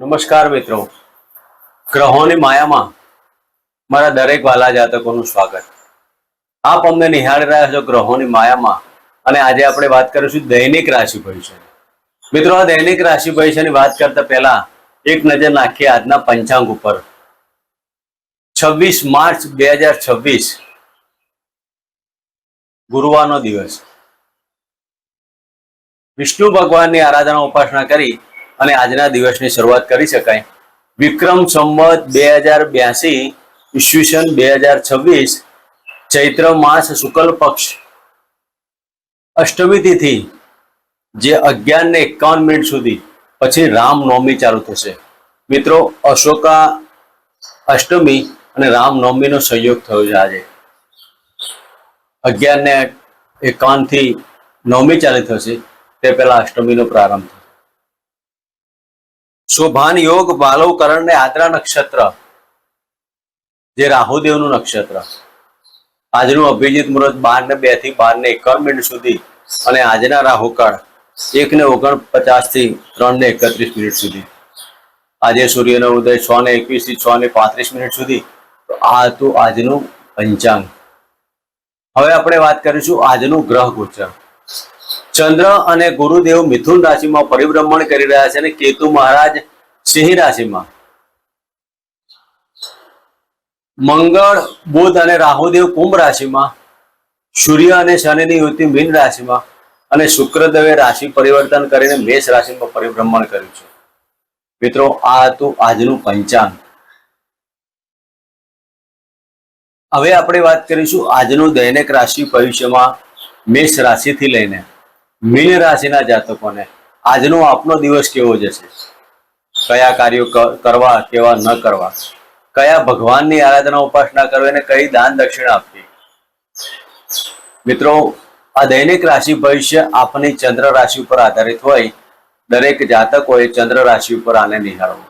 નમસ્કાર મિત્રો, ગ્રહોની માયામાં મારા દરેક વાલા જાતકોનું સ્વાગત. આપ અમને નિહાળી રહ્યા છો ગ્રહોની માયામાં, અને આજે આપણે વાત કરીશું દૈનિક રાશિ ભવિષ્ય. મિત્રો, આ દૈનિક રાશિ ભવિષ્યની વાત કરતા પહેલા એક નજર નાખીએ આજના પંચાંગ ઉપર. 26 માર્ચ 2026 ગુરુવારનો દિવસ. વિષ્ણુ ભગવાનની આરાધના ઉપાસના કરી અને આજના દિવસની શરૂઆત કરી શકાય. વિક્રમ સંવત 2082 ઈસવીસન 2026 ચૈત્ર માસ શુક્લ પક્ષ અષ્ટમી તિથિ જે 11:51 સુધી પછી રામનવમી ચાલુ થશે. મિત્રો, અશોકા અષ્ટમી અને રામનવમીનો સંયોગ થયો છે. આજે 11:51 થી નવમી ચાલુ થશે, તે પહેલા અષ્ટમીનો પ્રારંભ થશે. શોભાન યોગ બાલવકરણ ને આદ્રા નક્ષત્ર જે રાહુદેવનું નક્ષત્ર. આજનું અભિજીત મુહૂર્ત 12:02 થી 12:51 સુધી અને આજના રાહુકાળ 1:49 થી 3:31 સુધી. આજે સૂર્યનો ઉદય 6:21 થી 6:35 સુધી. તો આ હતું આજનું પંચાંગ. હવે આપણે વાત કરીશું આજનું ગ્રહ ગોચર. ચંદ્ર અને ગુરુદેવ મિથુન રાશિમાં પરિભ્રમણ કરી રહ્યા છે અને કેતુ મહારાજ સિંહ રાશિમાં. મંગળ, બુધ અને રાહુદેવ કુંભ રાશિમાં. સૂર્ય અને શનિની યુતિ મીન રાશિમાં અને શુક્રદેવે રાશિ પરિવર્તન કરીને મેષ રાશિમાં પરિભ્રમણ કર્યું છે. મિત્રો, આ હતું આજનું પંચાંગ. હવે આપણે વાત કરીશું આજનું દૈનિક રાશિ ભવિષ્યમાં. મેષ રાશિથી લઈને મીન રાશિના જાતકોને આજનો આપનો દિવસ કેવો જશે, કયા કાર્યો કરવા, કેવા ન કરવા, કયા ભગવાનની આરાધના ઉપાસના કરવી અને કઈ દાન દક્ષિણા આપવી. મિત્રો, આ દૈનિક રાશિ ભવિષ્ય આપની ચંદ્ર રાશિ ઉપર આધારિત હોય. દરેક જાતકોએ ચંદ્ર રાશિ ઉપર આને નિહાળવું.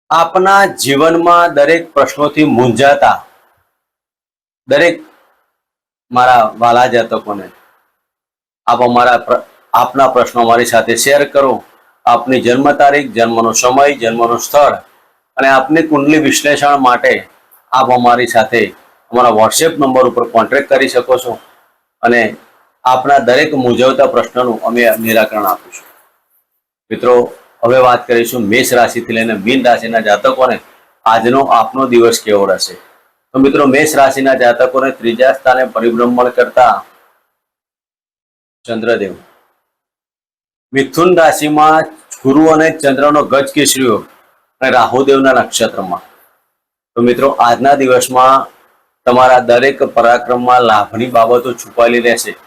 આપના જીવનમાં દરેક પ્રશ્નોથી મૂંઝાતા દરેક મારા વાલા જાતકોને આપના પ્રશ્નો મારી સાથે શેર કરો. આપની જન્મ તારીખ, જન્મનો સમય, જન્મનું સ્થળ અને આપની કુંડલી વિશ્લેષણ માટે આપ અમારી સાથે અમારા વોટ્સએપ નંબર ઉપર કોન્ટેક્ટ કરી શકો છો અને આપના દરેક મૂંઝવતા પ્રશ્નોનું અમે નિરાકરણ આપીશું. મિત્રો, હવે વાત કરીશું મેષ રાશિથી લઈને મીન રાશિના જાતકોને આજનો આપનો દિવસ કેવો રહેશે. તો મિત્રો, મેષ રાશિના જાતકોને ત્રીજા સ્થાને પરિભ્રમણ કરતા ચંદ્રદેવ, મિથુન રાશિમાં ગુરુ અને ચંદ્રનો ગજ કેસરી યોગ અને રાહુદેવના નક્ષત્રમાં. તો મિત્રો, આજના દિવસમાં તમારા દરેક પરાક્રમમાં લાભની બાબતો છુપાયેલી રહેશે.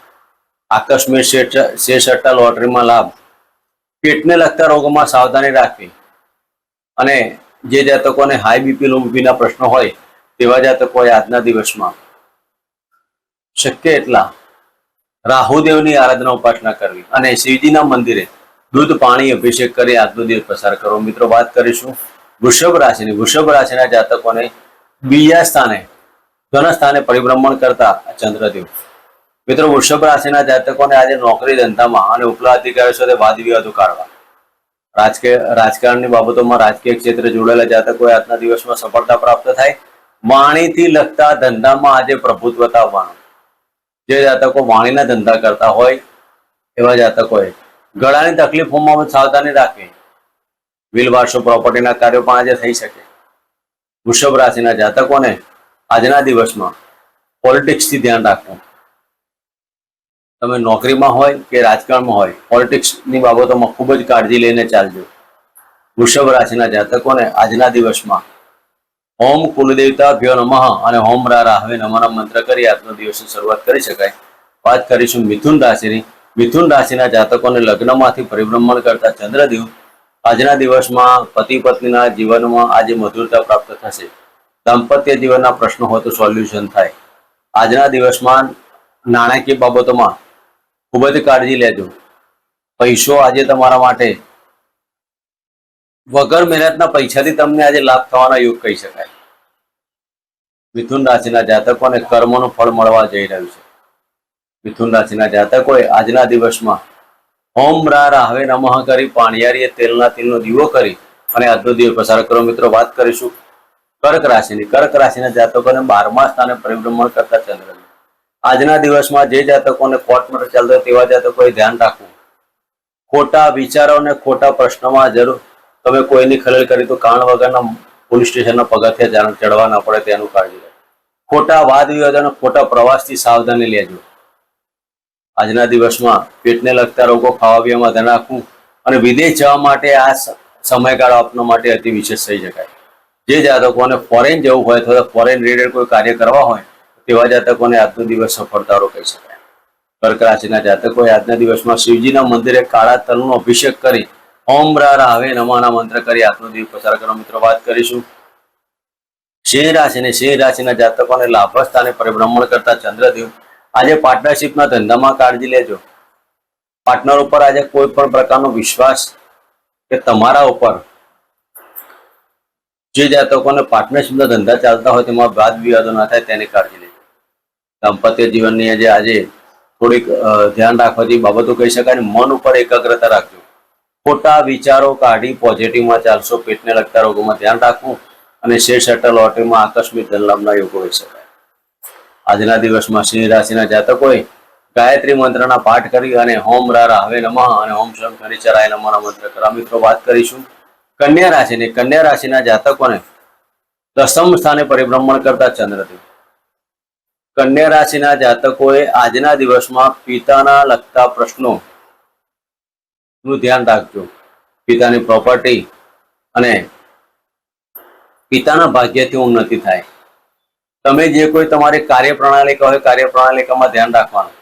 આકસ્મિક શેર સટ્ટા લોટરીમાં લાભ, પેટને લગતા રોગોમાં સાવધાની રાખવી અને જે જાતકોને હાઈ બીપી, લો બીપીના પ્રશ્નો હોય તેવા જાતકોએ આજના દિવસમાં શક્ય એટલા રાહુદેવની આરાધના ઉપાસના કરવી અને શિવજીના મંદિરે દૂધ પાણી અભિષેક કરી આજનો દિવસ પસાર કરવો. મિત્રો, વાત કરીશું વૃષભ રાશિની. વૃષભ રાશિના જાતકોને બીજા સ્થાને ધન સ્થાને પરિભ્રમણ કરતા ચંદ્રદેવ. મિત્રો, વૃષભ રાશિના જાતકોને આજે નોકરી ધંધામાં અને ઉપલા અધિકારીઓ સાથે વાદ વિવાદો કાઢવા. રાજકારણની બાબતોમાં રાજકીય ક્ષેત્રે જોડાયેલા જાતકોએ આજના દિવસમાં સફળતા પ્રાપ્ત થાય. વાણીથી લગતા ધંધામાં આજે પ્રભુત્વતા આવવાનું. જે જાતકો વાણીના ધંધા કરતા હોય એવા જાતકોએ ગળાની તકલીફોમાં સાવધાની રાખવી. વિલ વારસો પ્રોપર્ટીના કાર્યો પણ આજે થઈ શકે. વૃષભ રાશિના જાતકોને આજના દિવસમાં પોલિટિક્સથી ધ્યાન રાખવું. તમે નોકરીમાં હોય કે રાજકારણમાં હોય, પોલિટિક્સની બાબતોમાં ખૂબ જ કાળજી લઈને ચાલજો. વૃષભ રાશિના જાતકોને આજના દિવસમાં ઓમ કુલદેવતા ભ્યો નમઃ અને ઓમ રાહવે નમઃ મંત્ર કરી આજનો દિવસની શરૂઆત કરી શકાય. વાત કરીશું મિથુન રાશિની. મિથુન રાશિના જાતકોને લગ્નમાંથી પરિભ્રમણ કરતા ચંદ્રદેવ. આજના દિવસમાં પતિ પત્નીના જીવનમાં આજે મધુરતા પ્રાપ્ત થશે. દાંપત્ય જીવનના પ્રશ્નો હોય તો સોલ્યુશન થાય. આજના દિવસમાં નાણાકીય બાબતોમાં ખૂબ જ કાળજી લેજો. પૈસો આજે તમારા માટે વગર મહેનતના પૈસાથી તમને આજે લાભ થવાના યોગ કહી શકાય. મિથુન રાશિના જાતકોને કર્મનું ફળ મળવા જઈ રહ્યું છે. મિથુન રાશિના જાતકોએ આજના દિવસમાં ઓમ રા રાહવે નમઃ કરી પાણિયારીએ તેલના તિલનો દીવો કરી અને આજનો દિવસ પસાર કરો. મિત્રો વાત કરીશું કર્ક રાશિની. કર્ક રાશિના જાતકોને 12મા સ્થાને પરિભ્રમણ કરતા ચંદ્ર. આજના દિવસમાં જે જાતકોને કોર્ટ મેટર ચાલતો હોય તેવા જાતકોએ ધ્યાન રાખવું. ખોટા વિચારો અને ખોટા પ્રશ્નોમાં જરૂર તમે કોઈની ખલેલ કરી તો કારણ વગરના પોલીસ સ્ટેશનના પગથિયા ચડવા ન પડે તેનું કાળજી રાખો. ખોટા વાદ વિવાદ અને ખોટા પ્રવાસથી સાવધાની લેજો. આજના દિવસમાં પેટને લગતા રોગો ખાવા પીવામાં ધ્યાન રાખવું અને વિદેશ જવા માટે આ સમયગાળો આપવા માટે અતિ વિશેષ થઈ શકાય. જે જાતકોને ફોરેન જવું હોય અથવા ફોરેન રિલેટેડ કોઈ કાર્ય કરવા હોય તેવા જાતકોને આજનો દિવસ સફળતારો કહી શકાય. કર્ક રાશિના જાતકોએ આજના દિવસમાં શિવજીના મંદિરે કાળા તલનો અભિષેક કરી ઓમ રા રાહવે નમઃના મંત્ર કરી આજનો દિવસ પસાર કરો. મિત્રો વાત કરીશું સિંહ રાશિની. સિંહ રાશિના જાતકોને લાભ સ્થાને પરિભ્રમણ કરતા ચંદ્રદેવ. આજે પાર્ટનરશિપના ધંધામાં કાળજી લેજો. પાર્ટનર ઉપર આજે કોઈ પણ પ્રકારનો વિશ્વાસ કે તમારા ઉપર જે જાતકોને પાર્ટનરશિપના ધંધા ચાલતા હોય તેમાં વાદ વિવાદો ના થાય તેની કાળજી લેજો. દાંપત્ય જીવનની આજે થોડીક ધ્યાન રાખવાથી બાબતો કહી શકાય. મન ઉપર એકાગ્રતા રાખજો. ખોટા વિચારો કાઢી પોઝિટિવમાં ચાલશો. પેટને લગતા રોગોમાં ધ્યાન રાખવું અને શેર સેટલ લોટરીમાં આકસ્મિક ધનલાભના યોગો હોઈ શકાય. આજના દિવસમાં સિંહ રાશિના જાતકોએ ગાયત્રી મંત્રના પાઠ કરી અને ઓમ રા રાહવે નમઃ અને ઓમ શમ શનિચરાય નમઃના મંત્ર કરવા. મિત્રો વાત કરીશું કન્યા રાશિની. કન્યા રાશિના જાતકોને 10મ સ્થાને પરિભ્રમણ કરતા ચંદ્રદેવ. કન્યા રાશિના જાતકોએ આજના દિવસમાં પિતાના લગતા પ્રશ્નો નું ધ્યાન રાખજો. પિતાની પ્રોપર્ટી અને પિતાના ભાગ્યથી ઉન્નતિ થાય. તમે જે કોઈ તમારી કાર્યપ્રણાલિકા હોય કાર્યપ્રણાલિકામાં ધ્યાન રાખવાનું.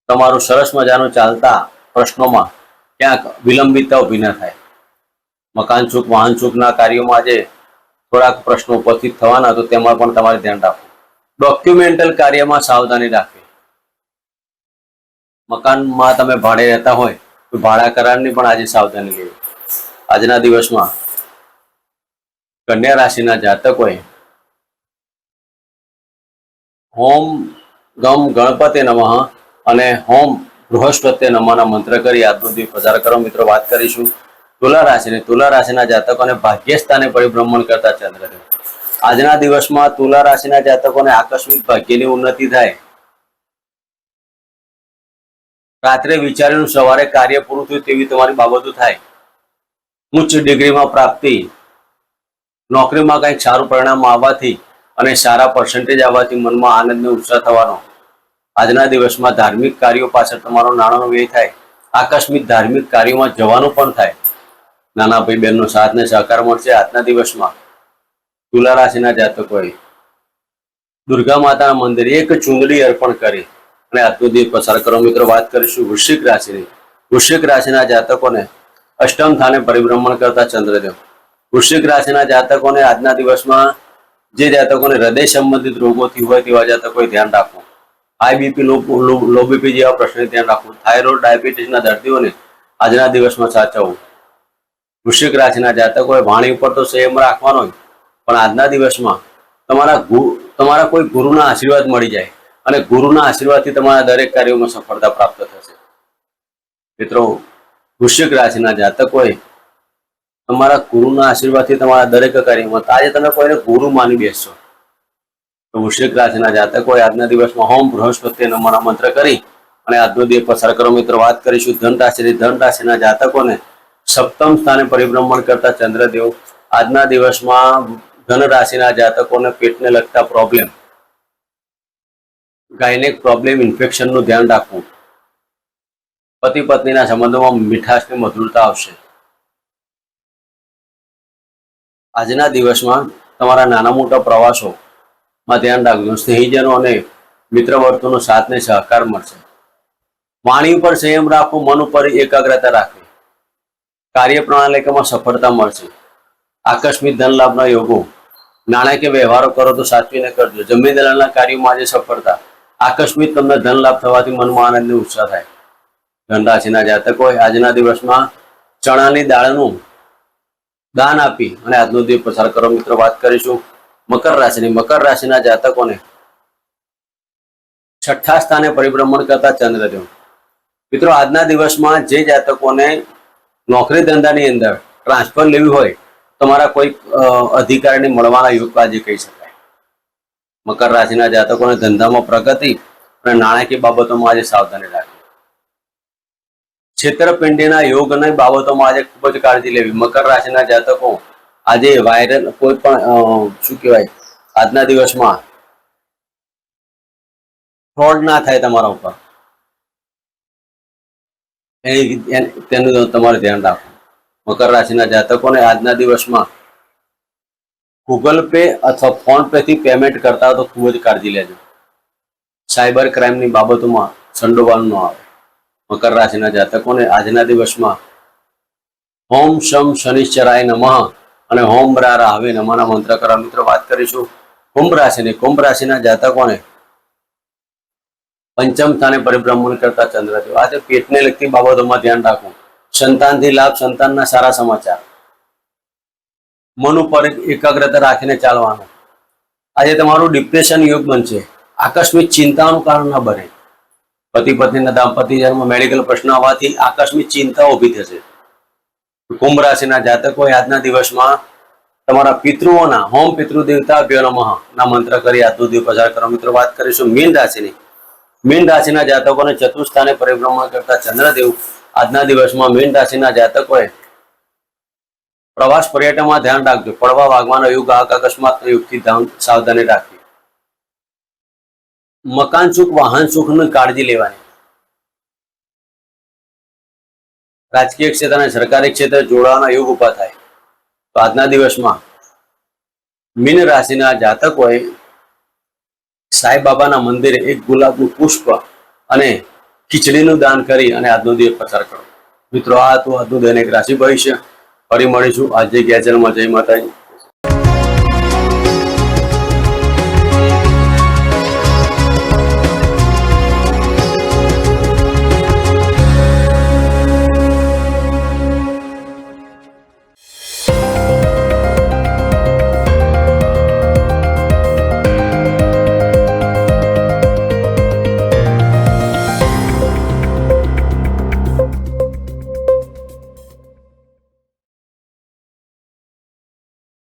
તમારું સરસ મજાનું ચાલતા પ્રશ્નોમાં ક્યાંક વિલંબિતતા ઉભી ન થાય. મકાન ચૂક વાહન ચૂકના કાર્યોમાં આજે થોડાક પ્રશ્નો ઉપસ્થિત થવાના તો તેમાં પણ તમારે ધ્યાન રાખવું. ડોક્યુમેન્ટલ કાર્યમાં સાવધાની રાખવી. મકાનમાં તમે ભાડે રહેતા હોય તો ભાડા કરારની પણ આજે સાવધાની લેવી. આજના દિવસમાં કન્યા રાશિના જાતકોએ ઓમ ગમ ગણપતિ નમઃ અને ઓમ બૃહસ્પતિ નમઃના મંત્ર કરી આજનો દિવસ પસાર કરો. મિત્રો વાત કરીશું તુલા રાશિની. તુલા રાશિના જાતકોને ભાગ્ય સ્થાને પરિભ્રમણ કરતા ચંદ્રદેવ. આજના દિવસમાં તુલા રાશિના જાતકોને આકસ્મિક ભાગ્યની ઉન્નતિ થાય. રાત્રે વિચાર્યું સવારે કાર્ય પૂરું થયું તેવી તમારી બાબતો થાય. ઉચ્ચ ડિગ્રીમાં પ્રાપ્તિ, નોકરીમાં કંઈક સારું પરિણામ આવવાથી અને સારા પર્સન્ટેજ આવવાથી મનમાં આનંદ અને ઉત્સાહ થવાનો. આજના દિવસમાં ધાર્મિક કાર્યો પાછળ તમારો નાણાંનો વ્યય થાય. આકસ્મિક ધાર્મિક કાર્યોમાં જવાનું પણ થાય. નાના ભાઈ બહેનનો સાથ ને સહકાર મળશે. આજના દિવસમાં તુલા રાશિના જાતકોએ દુર્ગા માતાના મંદિરે એક ચૂંદડી અર્પણ કરી અને આજનો દિવસ પસાર કરો. મિત્રો વાત કરીશું વૃશ્ચિક રાશિની. વૃશ્ચિક રાશિના જાતકોને 8મ સ્થાને પરિભ્રમણ કરતા ચંદ્રદેવ. વૃશ્ચિક રાશિના જાતકોને આજના દિવસમાં જે જાતકોને હૃદય સંબંધિત રોગોથી હોય તેવા જાતકોએ ધ્યાન રાખવું. હાઈ બીપી લો બીપી જેવા પ્રશ્નોને ધ્યાન રાખવું. થાઇરોઇડ ડાયાબિટીસના દર્દીઓને આજના દિવસમાં સાચવવું. વૃશ્ચિક રાશિના જાતકોએ વાણી ઉપર તો સંયમ રાખવાનો પણ આજના દિવસમાં તમારા કોઈ ગુરુના આશીર્વાદ મળી જાય અને ગુરુના આશીર્વાદથી તમારા દરેક કાર્યોમાં સફળતા પ્રાપ્ત થશે. મિત્રો વૃશ્ચિક રાશિના જાતકોએ તમારા ગુરુના આશીર્વાદથી તમારા દરેક કાર્યમાં આજે તમે કોઈને ગુરુ માની બેસશો. તો વૃશ્ચિક રાશિના જાતકોએ આજના દિવસમાં ઓમ બૃહસ્પતિ નમઃના મંત્ર કરી અને આજનો દિવસ પસાર કરો. મિત્રો વાત કરીશું ધન રાશિની. ધન રાશિના જાતકોને 7મ સ્થાને પરિભ્રમણ કરતા ચંદ્રદેવ. આજના દિવસમાં ધન રાશિના જાતકોને પેટને લગતા પ્રોબ્લેમ, ગાયનેક પ્રોબ્લેમ, ઇન્ફેક્શનનું ધ્યાન રાખવું. પતિ પત્નીના સંબંધોમાં મીઠાશ ને મધુરતા આવશે. આજના દિવસમાં તમારા નાના મોટા પ્રવાસોમાં ધ્યાન રાખજો. સ્નેહીજનો અને મિત્ર વર્તુનો સાથ ને સહકાર મળશે. વાણી ઉપર સંયમ રાખવો. મન ઉપર એકાગ્રતા રાખવી. કાર્યપ્રણાલિકામાં સફળતા મળશે. આકસ્મિક ધન લાભના યોગો. નાણાકીય વ્યવહારો કરો તો સાચવીને કરજો. જમીન દલાલના કાર્યોમાં આજે સફળતા. આકસ્મિક તમને ધન લાભ થવાથી મનમાં આનંદ અને ઉત્સાહ થાય. ધન રાશિના જાતકોએ આજના દિવસમાં ચણાની દાળનું દાન આપી અને આજનો દિવસ પસાર કરો. મિત્રો વાત કરીશું મકર રાશિની. મકર રાશિના જાતકોને 6ઠ્ઠા સ્થાને પરિભ્રમણ કરતા ચંદ્રદેવ. મિત્રો આજના દિવસમાં જે જાતકોને નોકરી ધંધાની અંદર ટ્રાન્સફર લેવી હોય, તમારા કોઈ અધિકારીને મળવાના યોગ આજે કહી શકાય. મકર રાશિના જાતકોને ધંધામાં પ્રગતિ અને નાણાકીય બાબતોમાં આજે સાવધાની રાખવી. છેતરપિંડીના યોગ અને બાબતોમાં આજે ખૂબ જ કાળજી લેવી. મકર રાશિના જાતકો આજે વાયરલ કોઈ પણ શું કહેવાય, આજના દિવસમાં ફ્રોડ ના થાય તમારા ઉપર, તેનું તમારે ધ્યાન રાખવું. મકર રાશિના જાતકોને આજના દિવસમાં ગૂગલ પે અથવા ફોન પે થી પેમેન્ટ કરતા હોય તો ખૂબ જ કાળજી લેજો. સાયબર ક્રાઇમની બાબતોમાં સંડોવાનું ન આવે. મકર રાશિના જાતકોને આજના દિવસમાં ઓમ શમ શનિશ્ચરાય નમઃ અને ઓમ રા રાહવે નમઃના મંત્ર કરવા. મિત્રો વાત કરીશું કુંભ રાશિની. કુંભ રાશિના જાતકોને પંચમ સ્થાને પરિભ્રમણ કરતા ચંદ્રદેવ. આજે પેટને લગતી બાબતોમાં ધ્યાન રાખવું. સંતાનથી લાભ, સંતાનના સારા સમાચાર, મન ઉપર એકાગ્રતા રાખીને ચાલવાનું. આજે તમારું ડિપ્રેશન યોગ બનશે. આકસ્મિક ચિંતાનું કારણ ન બને. પતિ પત્નીના દાંપત્ય જીવનમાં મેડિકલ પ્રશ્ન આવવાથી આકસ્મિક ચિંતા ઊભી થશે. કુંભ રાશિના જાતકોએ આજના દિવસમાં તમારા પિતૃઓના હોમ પિતૃ દેવતાભ્યો નમઃ ના મંત્ર કરી આજનો દિવસ પસાર કરો. મિત્રો વાત કરીશું મીન રાશિની. મીન રાશિના જાતકોને ચતુર્થ સ્થાને પરિભ્રમણ કરતા ચંદ્રદેવ. આજના દિવસમાં મીન રાશિના જાતકોએ પ્રવાસ પર્યટનમાં ધ્યાન રાખજો. પડવા વાગવાનો યોગ, અકસ્માત યોગથી સાવધાની રાખવી. મકાન સુખ, વાહન સુખની કાળજી લેવાની. રાજકીય ક્ષેત્ર અને સરકારી ક્ષેત્રે જોડાવાના યોગ ઉભા થાય. તો આજના દિવસમાં મીન રાશિના જાતકોએ સાંઈ બાબાના મંદિરે એક ગુલાબનું પુષ્પ અને ખીચડીનું દાન કરી અને આજનો દિવસ પસાર કરો. મિત્રો આ હતું આજનું દૈનિક રાશિ ભવિષ્ય. ફરી મળીશું આજે ગેજરમાં. જય માતાજી.